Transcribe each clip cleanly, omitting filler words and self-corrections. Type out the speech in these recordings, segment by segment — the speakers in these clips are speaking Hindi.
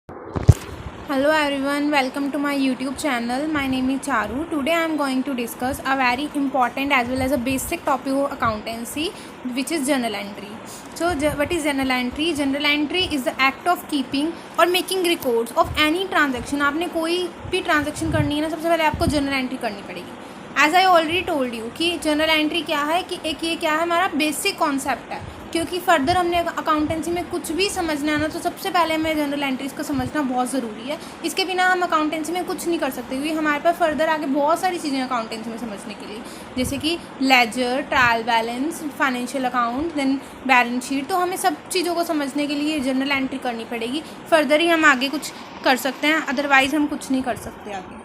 Hello everyone, welcome to my YouTube channel. My name is Charu. Today I am going to discuss a very important as well as a basic topic of accountancy, which is journal entry. So what is journal entry? Journal entry is the act of keeping or making records of any transaction. आपने कोई भी ट्रांजेक्शन करनी है ना, सबसे पहले आपको जर्नल एंट्री करनी पड़ेगी. As I already told you कि जर्नल एंट्री क्या है, कि एक ये क्या है, हमारा बेसिक कॉन्सेप्ट है. क्योंकि फर्दर हमने अकाउंटेंसी में कुछ भी समझना है ना, तो सबसे पहले हमें जनरल एंट्रीज को समझना बहुत ज़रूरी है. इसके बिना हम अकाउंटेंसी में कुछ नहीं कर सकते, क्योंकि हमारे पास फर्दर आगे बहुत सारी चीज़ें अकाउंटेंसी में समझने के लिए, जैसे कि ledger, trial balance, financial account, then balance sheet. तो हमें सब चीज़ों को समझने के लिए जनरल एंट्री करनी पड़ेगी. फर्दर ही हम आगे कुछ कर सकते हैं, अदरवाइज़ हम कुछ नहीं कर सकते आगे.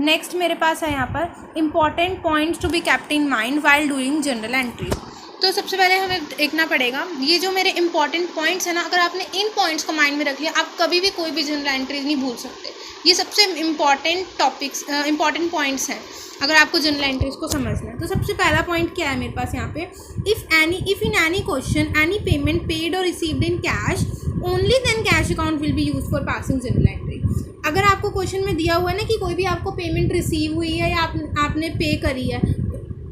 नेक्स्ट मेरे पास है यहाँ पर important points to be kept in mind while doing general entries. तो सबसे पहले हमें देखना पड़ेगा ये जो मेरे इंपॉर्टेंट पॉइंट्स हैं ना, अगर आपने इन पॉइंट्स को माइंड में रख लिया, आप कभी भी कोई भी जनरल एंट्रीज नहीं भूल सकते. ये सबसे इंपॉर्टेंट टॉपिक्स, इंपॉर्टेंट पॉइंट्स हैं अगर आपको जनरल एंट्रीज को समझना है. तो सबसे पहला पॉइंट क्या है मेरे पास यहाँ पे, if in any question any payment paid और received in cash only then cash account will be use for passing general entry. अगर आपको क्वेश्चन में दिया हुआ है ना कि कोई भी आपको पेमेंट रिसीव हुई है या आपने पे करी है,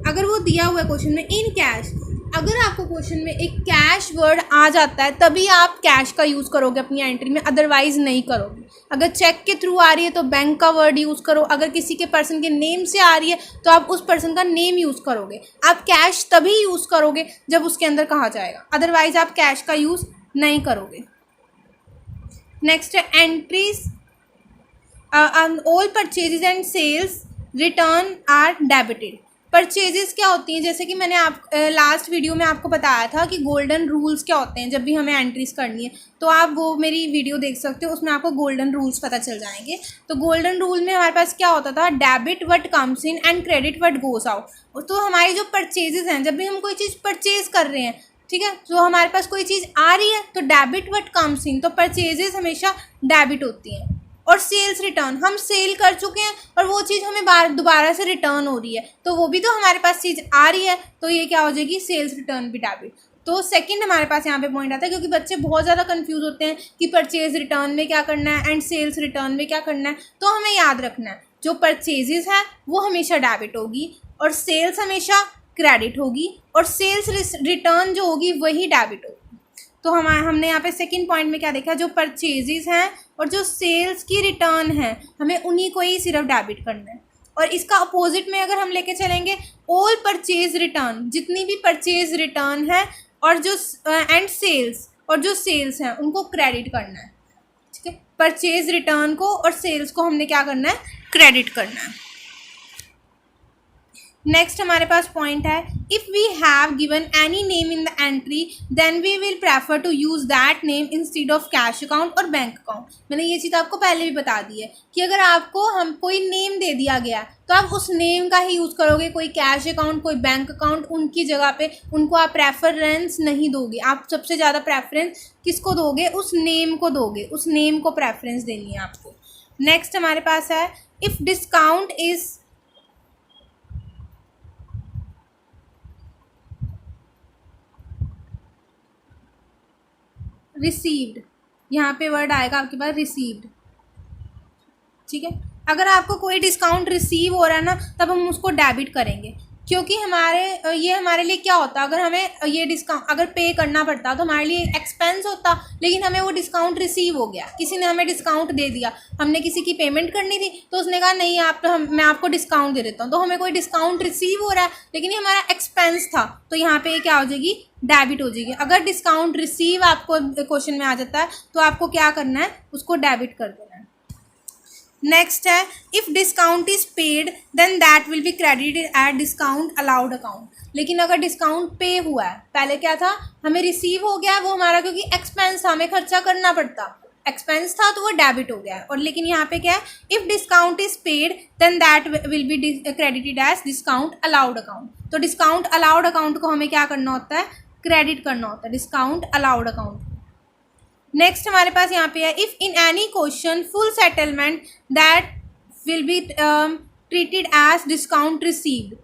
अगर वो दिया हुआ है क्वेश्चन में इन कैश, अगर आपको क्वेश्चन में एक कैश वर्ड आ जाता है तभी आप कैश का यूज़ करोगे अपनी एंट्री में, अदरवाइज नहीं करोगे. अगर चेक के थ्रू आ रही है तो बैंक का वर्ड यूज़ करो. अगर किसी के पर्सन के नेम से आ रही है तो आप उस पर्सन का नेम यूज़ करोगे. आप कैश तभी यूज़ करोगे जब उसके अंदर कहा जाएगा, अदरवाइज आप कैश का यूज़ नहीं करोगे. नेक्स्ट है entries, all purchases and sales return are debited. Purchases क्या होती हैं, जैसे कि मैंने लास्ट वीडियो में आपको बताया था कि गोल्डन रूल्स क्या होते हैं जब भी हमें एंट्रीज करनी है. तो आप वो मेरी वीडियो देख सकते हो, उसमें आपको गोल्डन रूल्स पता चल जाएंगे. तो गोल्डन रूल में हमारे पास क्या होता था, debit what comes in and credit what goes out. तो हमारी जो परचेजेस हैं, जब भी हम कोई चीज़ परचेज कर रहे हैं, ठीक है, तो हमारे पास कोई चीज़ आ रही है तो डेबिट व्हाट कम्स इन, तो परचेजेस हमेशा डेबिट होती हैं. और सेल्स रिटर्न, हम सेल कर चुके हैं और वो चीज़ हमें दोबारा से रिटर्न हो रही है, तो वो भी तो हमारे पास चीज़ आ रही है, तो ये क्या हो जाएगी, सेल्स रिटर्न भी डेबिट. तो सेकंड हमारे पास यहाँ पे पॉइंट आता है, क्योंकि बच्चे बहुत ज़्यादा कंफ्यूज होते हैं कि परचेज रिटर्न में क्या करना है एंड सेल्स रिटर्न में क्या करना है. तो हमें याद रखना है, जो परचेजेस है वो हमेशा डेबिट होगी और सेल्स हमेशा क्रेडिट होगी, और सेल्स रिटर्न जो होगी वही डेबिट होगी. तो हमने यहाँ पे सेकंड पॉइंट में क्या देखा, जो परचेजेस हैं और जो सेल्स की रिटर्न है हमें उन्हीं को ही सिर्फ डेबिट करना है. और इसका अपोजिट में अगर हम लेके चलेंगे, ऑल परचेज रिटर्न, जितनी भी परचेज रिटर्न है और जो एंड सेल्स, और जो सेल्स हैं उनको क्रेडिट करना है. ठीक है, परचेज रिटर्न को और सेल्स को हमने क्या करना है, क्रेडिट करना है. नेक्स्ट हमारे पास पॉइंट है, if we have given any name in the entry then we will prefer to use that name instead of cash account और बैंक अकाउंट. मैंने ये चीज़ आपको पहले भी बता दी है कि अगर आपको हम कोई नेम दे दिया गया तो आप उस नेम का ही यूज़ करोगे. कोई कैश अकाउंट, कोई बैंक अकाउंट, उनकी जगह पे उनको आप प्रेफरेंस नहीं दोगे. आप सबसे ज़्यादा प्रेफरेंस किसको दोगे, उस नेम को दोगे, उस नेम को प्रेफरेंस देनी है आपको. नेक्स्ट हमारे पास है, इफ़ डिस्काउंट इज़ रिसीव्ड, यहाँ पे वर्ड आएगा आपके पास रिसीव्ड. ठीक है, अगर आपको कोई डिस्काउंट रिसीव हो रहा है ना, तब हम उसको डेबिट करेंगे, क्योंकि हमारे लिए क्या होता, अगर हमें ये डिस्काउंट अगर पे करना पड़ता तो हमारे लिए एक्सपेंस होता. लेकिन हमें वो डिस्काउंट रिसीव हो गया, किसी ने हमें डिस्काउंट दे दिया, हमने किसी की पेमेंट करनी थी तो उसने कहा नहीं मैं आपको डिस्काउंट दे देता हूँ, तो हमें कोई डिस्काउंट रिसीव हो रहा है लेकिन ये हमारा एक्सपेंस था, तो यहाँ पे क्या हो जाएगी, डेबिट हो जाएगी. अगर डिस्काउंट रिसीव आपको क्वेश्चन में आ जाता है तो आपको क्या करना है, उसको डेबिट कर देना है. नेक्स्ट है, if discount is paid then that will be credited at discount allowed account. लेकिन अगर डिस्काउंट पे हुआ है, पहले क्या था, हमें रिसीव हो गया है, वो हमारा क्योंकि एक्सपेंस था, हमें खर्चा करना पड़ता, एक्सपेंस था तो वो डेबिट हो गया है. और लेकिन यहाँ पे क्या है, if discount is paid then that will be credited as discount allowed account. तो डिस्काउंट अलाउड अकाउंट को हमें क्या करना होता है, क्रेडिट करना होता है, डिस्काउंट अलाउड अकाउंट. नेक्स्ट हमारे पास यहाँ पे है, if in any question full settlement that will be treated as discount received.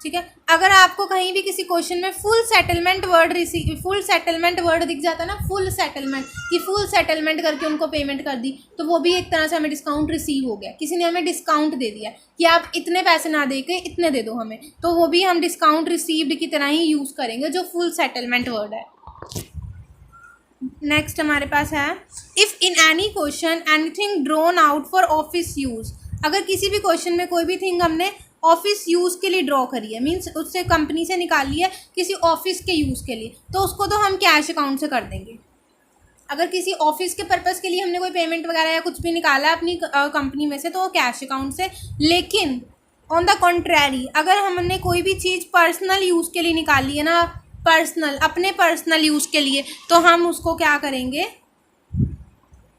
ठीक है। अगर आपको कहीं भी किसी क्वेश्चन में फुल सेटलमेंट वर्ड दिख जाता है ना, फुल सेटलमेंट करके उनको पेमेंट कर दी, तो वो भी एक तरह से हमें डिस्काउंट रिसीव हो गया। किसी ने हमें डिस्काउंट दे दिया कि आप इतने पैसे ना दे के इतने दे दो हमें, तो वो भी हम डिस्काउंट रिसीव्ड की तरह ही यूज़ करेंगे, जो फुल सेटलमेंट वर्ड है। नेक्स्ट हमारे पास है if in any question anything drawn out for office use. अगर किसी भी क्वेश्चन में कोई भी थिंग हमने ऑफिस यूज़ के लिए ड्रॉ करी है, मीन्स उससे कंपनी से निकाली है किसी ऑफिस के यूज़ के लिए, तो उसको तो हम कैश अकाउंट से कर देंगे। अगर किसी ऑफिस के पर्पज़ के लिए हमने कोई पेमेंट वगैरह या कुछ भी निकाला है अपनी कंपनी में से, तो वो कैश अकाउंट से। लेकिन ऑन द कॉन्ट्रैरी, अगर हमने कोई भी चीज़ पर्सनल यूज़ के लिए निकाली है ना, अपने पर्सनल यूज़ के लिए, तो हम उसको क्या करेंगे,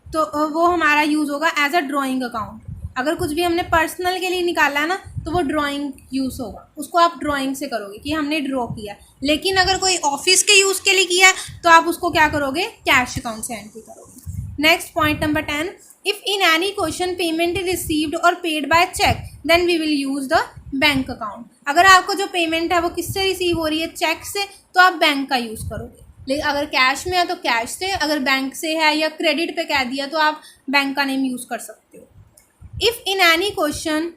तो वो हमारा यूज़ होगा एज अ ड्राइंग अकाउंट। अगर कुछ भी हमने पर्सनल के लिए निकाला है ना, तो वो ड्राइंग यूज़ होगा, उसको आप ड्राइंग से करोगे कि हमने ड्रॉ किया। लेकिन अगर कोई ऑफिस के यूज़ के लिए किया तो आप उसको क्या करोगे, कैश अकाउंट से एंट्री करोगे। Next point number 10, if in any question payment is received और paid by cheque then we will use the bank account. अगर आपको जो पेमेंट है वो किससे रिसीव हो रही है, चेक से, तो आप बैंक का यूज़ करोगे। लेकिन अगर कैश में है तो कैश से, अगर बैंक से है या क्रेडिट पे कह दिया तो आप बैंक का नेम यूज़ कर सकते हो। If in any question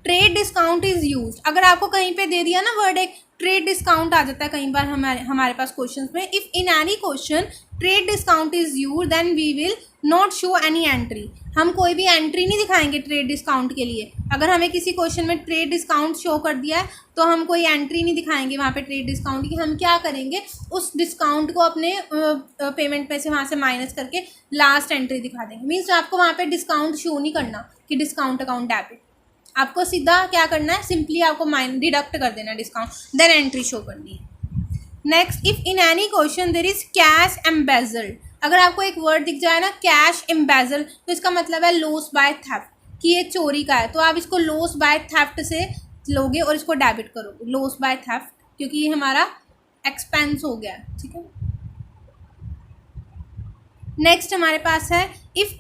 trade discount is use, अगर आपको कहीं पे दे दिया ना वर्ड, एक ट्रेड डिस्काउंट आ जाता है कई बार हमारे पास क्वेश्चंस में। If in any question trade discount is use then we will not show any entry. हम कोई भी एंट्री नहीं दिखाएंगे ट्रेड डिस्काउंट के लिए। अगर हमें किसी क्वेश्चन में ट्रेड डिस्काउंट शो कर दिया है तो हम कोई एंट्री नहीं दिखाएंगे वहाँ पे ट्रेड डिस्काउंट की। हम क्या करेंगे, उस डिस्काउंट को अपने पेमेंट में से वहाँ से माइनस करके लास्ट एंट्री दिखा देंगे। मीन्स आपको वहाँ पे डिस्काउंट शो नहीं करना कि डिस्काउंट अकाउंट डेबिट, आपको सीधा क्या करना है, सिंपली आपको डिडक्ट कर देना डिस्काउंट, देन एंट्री शो करनी है। Next, if in any question there is cash embezzled. अगर आपको एक वर्ड दिख जाए ना कैश एम्बेजल, तो इसका मतलब है लॉस बाय थेफ्ट, कि ये चोरी का है, तो आप इसको लॉस बाय थेफ्ट से लोगे और इसको डेबिट करोगे, लॉस बाय थेफ्ट, क्योंकि ये हमारा एक्सपेंस हो गया। ठीक है। नेक्स्ट हमारे पास है if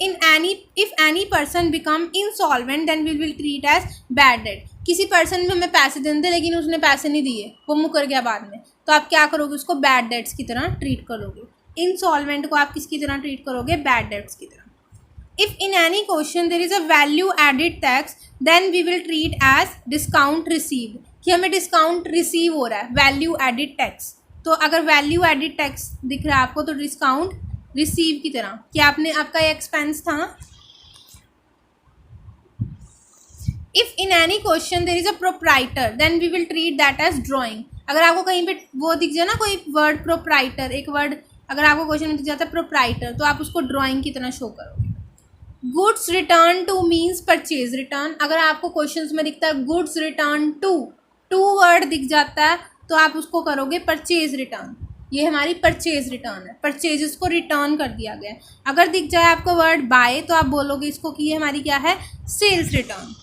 any person become insolvent then we will treat as bad debt. किसी पर्सन में हमें पैसे देने थे लेकिन उसने पैसे नहीं दिए, वो मुकर गया बाद में, तो आप क्या करोगे, उसको बैड डेट्स की तरह ट्रीट करोगे। इंसॉल्वेंट को आप किसकी तरह ट्रीट करोगे, बैड डेट्स की तरह। If in any question there is a value added tax then we will treat as discount receive, कि हमें डिस्काउंट रिसीव हो रहा है, वैल्यू एडिड टैक्स। तो अगर वैल्यू एडिड टैक्स दिख रहा है आपको, तो डिस्काउंट रिसीव की तरह, कि आपका ये एक्सपेंस था। If in any question there is a proprietor then we will treat that as drawing. अगर आपको कहीं पे वो दिख जाए ना कोई वर्ड प्रोप्राइटर, एक वर्ड अगर आपको क्वेश्चन में दिख जाता है प्रोप्राइटर, तो आप उसको ड्राइंग की तरह शो करोगे। Goods return two means purchase return. अगर आपको क्वेश्चंस में दिखता है गुड्स रिटर्न टू वर्ड दिख जाता है, तो आप उसको करोगे परचेज रिटर्न। ये हमारी परचेज रिटर्न है, परचेजेस को रिटर्न कर दिया गया है। अगर दिख जाए आपको वर्ड बाय, तो आप बोलोगे इसको कि ये हमारी क्या है, सेल्स रिटर्न।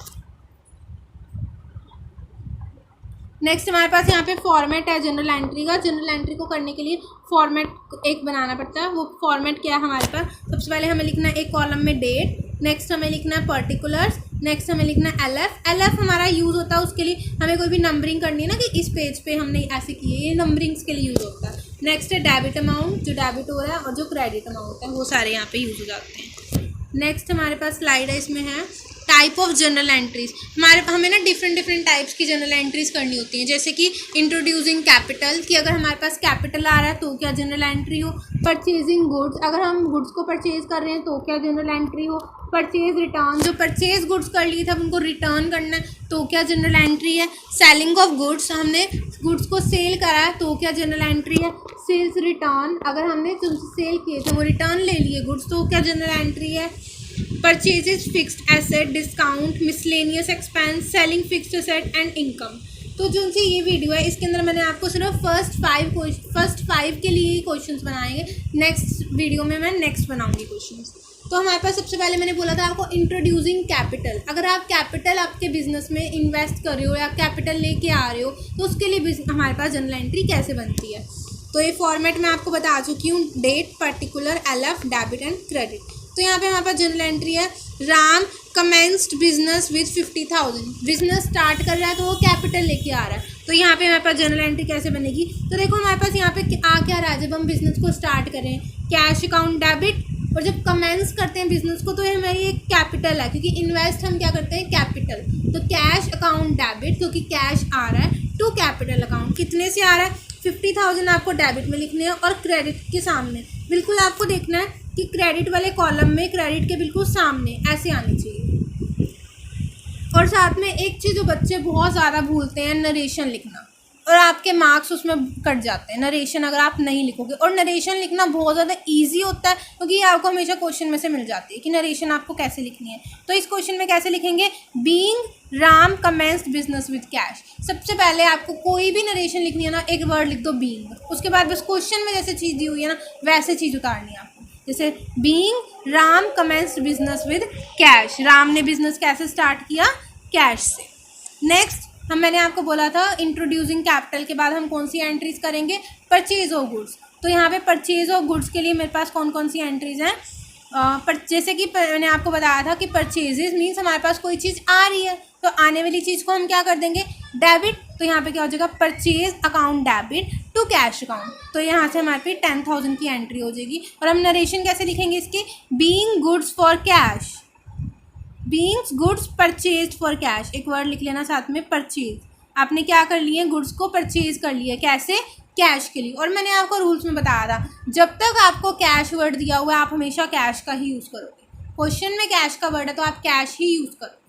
नेक्स्ट हमारे पास यहाँ पे फॉर्मेट है जनरल एंट्री का। जनरल एंट्री को करने के लिए फॉर्मेट एक बनाना पड़ता है। वो फॉर्मेट क्या है हमारे पास, सबसे पहले हमें लिखना है एक कॉलम में डेट, नेक्स्ट हमें लिखना है पर्टिकुलर्स, नेक्स्ट हमें लिखना है एलएफ हमारा यूज़ होता है उसके लिए, हमें कोई भी नंबरिंग करनी है ना कि इस पेज पे हमने ऐसे किए, ये नंबरिंग्स के लिए यूज़ होता है। नेक्स्ट है डेबिट अमाउंट, जो डेबिट हो रहा है, और जो क्रेडिट अमाउंट है वो सारे यहाँ पे यूज़ हो जाते हैं। नेक्स्ट हमारे पास स्लाइड है, इसमें है टाइप ऑफ जनरल एंट्रीज। हमें ना डिफरेंट टाइप्स की जनरल एंट्रीज करनी होती हैं, जैसे कि इंट्रोड्यूसिंग कैपिटल, कि अगर हमारे पास कैपिटल आ रहा है तो क्या जनरल एंट्री हो। परचेजिंग गुड्स, अगर हम गुड्स को परचेज कर रहे हैं तो क्या जनरल एंट्री हो। परचेज रिटर्न, जो परचेज गुड्स कर लिए थे उनको रिटर्न करना है तो क्या जनरल एंट्री है। सेलिंग ऑफ गुड्स, हमने गुड्स को सेल करा है तो क्या जनरल एंट्री है। सेल्स रिटर्न, अगर हमने जो सेल किए थे वो रिटर्न ले लिए गुड्स, तो क्या जनरल एंट्री है। Purchases fixed asset, discount, miscellaneous expense, selling fixed asset and income. तो जो सी ये वीडियो है इसके अंदर मैंने आपको सिर्फ फर्स्ट फाइव के लिए ही क्वेश्चंस बनाएंगे। नेक्स्ट वीडियो में मैं नेक्स्ट बनाऊंगी क्वेश्चंस। तो हमारे पास सबसे पहले मैंने बोला था आपको इंट्रोड्यूसिंग कैपिटल। अगर आप कैपिटल आपके बिजनेस में इन्वेस्ट कर रहे हो या कैपिटल लेके आ रहे हो तो उसके लिए हमारे पास जनरल एंट्री कैसे बनती है। तो ये फॉर्मेट मैं आपको बता चुकी हूँ, date, particular, LF, debit and credit. तो यहाँ पे हमारे पास जनरल एंट्री है, Ram commenced business with 50,000, business start कर रहा है तो वो कैपिटल लेके आ रहा है। तो यहाँ पे हमारे पास जर्नल एंट्री कैसे बनेगी, तो देखो हमारे पास यहाँ पे आ क्या रहा है, जब हम बिजनेस को स्टार्ट करें कैश अकाउंट डेबिट, और जब कमेंस करते हैं बिजनेस को तो ये हमारी एक कैपिटल है, क्योंकि इन्वेस्ट हम क्या करते हैं कैपिटल, तो कैश अकाउंट डेबिट क्योंकि कैश आ रहा है टू कैपिटल अकाउंट। कितने से आ रहा है, 50,000 आपको डेबिट में लिखने हैं और क्रेडिट के सामने बिल्कुल आपको देखना है कि क्रेडिट वाले कॉलम में क्रेडिट के बिल्कुल सामने ऐसे आनी चाहिए। और साथ में एक चीज़ जो बच्चे बहुत ज़्यादा भूलते हैं, नरेशन लिखना, और आपके मार्क्स उसमें कट जाते हैं नरेशन अगर आप नहीं लिखोगे। और नरेशन लिखना बहुत ज़्यादा इजी होता है क्योंकि ये आपको हमेशा क्वेश्चन में से मिल जाती है कि नरेशन आपको कैसे लिखनी है। तो इस क्वेश्चन में कैसे लिखेंगे, being Ram commenced business with cash. सबसे पहले आपको कोई भी नरेशन लिखनी है ना, एक वर्ड लिख दो बीइंग, उसके बाद बस क्वेश्चन में जैसे चीज़ दी हुई है ना वैसे चीज़ उतारनी है आपको। जैसे being Ram commenced business with cash, Ram ने बिजनेस कैसे स्टार्ट किया, कैश से। नेक्स्ट मैंने आपको बोला था इंट्रोड्यूसिंग कैपिटल के बाद हम कौन सी एंट्रीज करेंगे, परचेज ऑफ गुड्स। तो यहाँ पे परचेज ऑफ गुड्स के लिए मेरे पास कौन कौन सी एंट्रीज हैं, जैसे कि मैंने आपको बताया था कि परचेजेस मीन्स हमारे पास कोई चीज़ आ रही है, तो आने वाली चीज़ को हम क्या कर देंगे डेबिट। तो यहाँ पे क्या हो जाएगा, purchase account debit to cash account. तो यहाँ से हमारे पे 10,000 की एंट्री हो जाएगी। और हम नरेशन कैसे लिखेंगे इसकी, being goods for cash, being goods purchase for cash, एक वर्ड लिख लेना साथ में परचेज। आपने क्या कर लिए, गुड्स को परचेज कर लिया, कैसे, कैश के लिए। और मैंने आपको रूल्स में बताया था जब तक आपको कैश वर्ड दिया हुआ है आप हमेशा कैश का ही यूज़ करोगे, क्वेश्चन में कैश का वर्ड है तो आप कैश ही यूज़ करोगे।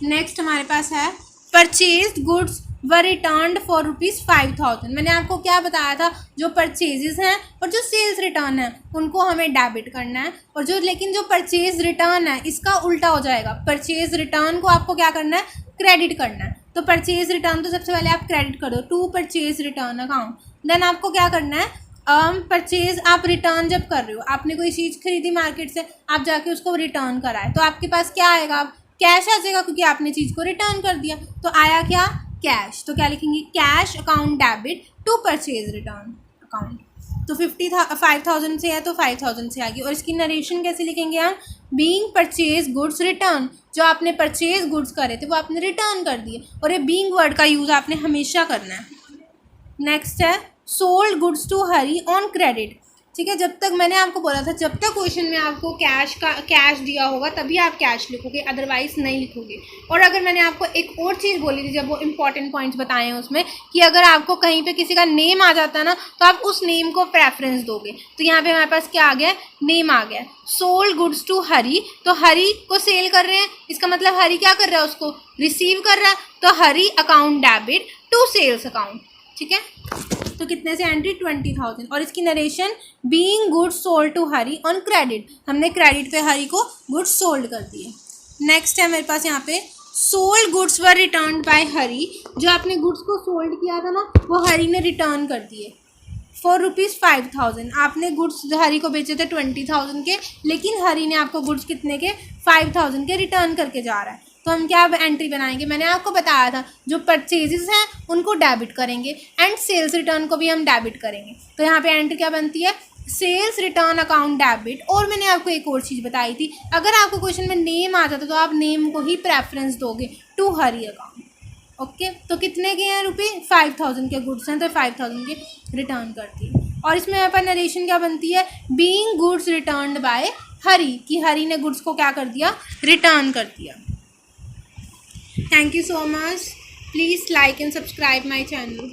नेक्स्ट हमारे पास है purchase goods were return for ₹5,000। मैंने आपको क्या बताया था, जो परचेजेस हैं और जो सेल्स रिटर्न है उनको हमें डेबिट करना है, और जो लेकिन जो परचेज रिटर्न है इसका उल्टा हो जाएगा, परचेज रिटर्न को आपको क्या करना है, क्रेडिट करना है। तो परचेज रिटर्न तो सबसे पहले आप क्रेडिट कर दो to purchase return account. Then आपको क्या करना है, परचेज आप रिटर्न जब कर रहे हो, आपने कोई चीज़ खरीदी मार्केट से, आप जाके उसको रिटर्न कराए, तो आपके पास क्या आएगा, कैश आ जाएगा क्योंकि आपने चीज़ को रिटर्न कर दिया। तो आया क्या, कैश। तो क्या लिखेंगे, cash account debit to purchase return account. तो 5,000 से है तो 5,000 से आएगी। और इसकी नरेशन कैसे लिखेंगे हम, बीइंग परचेज गुड्स रिटर्न, जो आपने परचेज गुड्स करे थे वो आपने रिटर्न कर दिए, और ये बीइंग वर्ड का यूज़ आपने हमेशा करना है। नेक्स्ट है sold goods to Hari on credit. ठीक है, जब तक मैंने आपको बोला था जब तक क्वेश्चन में आपको कैश दिया होगा तभी आप कैश लिखोगे, अदरवाइज नहीं लिखोगे। और अगर मैंने आपको एक और चीज़ बोली थी जब वो इंपॉर्टेंट पॉइंट्स बताए हैं उसमें, कि अगर आपको कहीं पे किसी का नेम आ जाता है ना तो आप उस नेम को प्रेफरेंस दोगे। तो यहाँ पे हमारे पास क्या आ गया, नेम आ गया। सोल्ड गुड्स टू हरी, तो हरी को सेल कर रहे हैं, इसका मतलब हरी क्या कर रहा है, उसको रिसीव कर रहा है, तो Hari account debit to sales account. ठीक है, तो कितने से एंट्री, 20,000। और इसकी narration being goods sold to Hari on credit, हमने क्रेडिट पे हरी को गुड्स सोल्ड कर दिए। नेक्स्ट है मेरे पास यहाँ पे sold goods were return by Hari, जो आपने गुड्स को सोल्ड किया था ना वो हरी ने रिटर्न कर दिए फॉर ₹5,000। आपने गुड्स हरी को बेचे थे 20,000 के, लेकिन हरी ने आपको गुड्स कितने के, 5,000 के रिटर्न करके जा रहा है। तो हम क्या एंट्री बनाएंगे, मैंने आपको बताया था जो परचेजेस हैं उनको डेबिट करेंगे एंड सेल्स रिटर्न को भी हम डेबिट करेंगे। तो यहाँ पे एंट्री क्या बनती है, सेल्स रिटर्न अकाउंट डेबिट। और मैंने आपको एक और चीज़ बताई थी, अगर आपको क्वेश्चन में नेम आ जाता तो आप नेम को ही प्रेफरेंस दोगे टू हरी अकाउंट। ओके, तो कितने के हैं रुपये, 5,000 के गुड्स हैं तो 5,000 के रिटर्न करती है। और इसमें यहाँ पर नरेशन क्या बनती है, बीइंग गुड्स रिटर्न्ड बाय हरी, कि हरी ने गुड्स को क्या कर दिया, रिटर्न कर दिया। Thank you so much. Please like and subscribe my channel.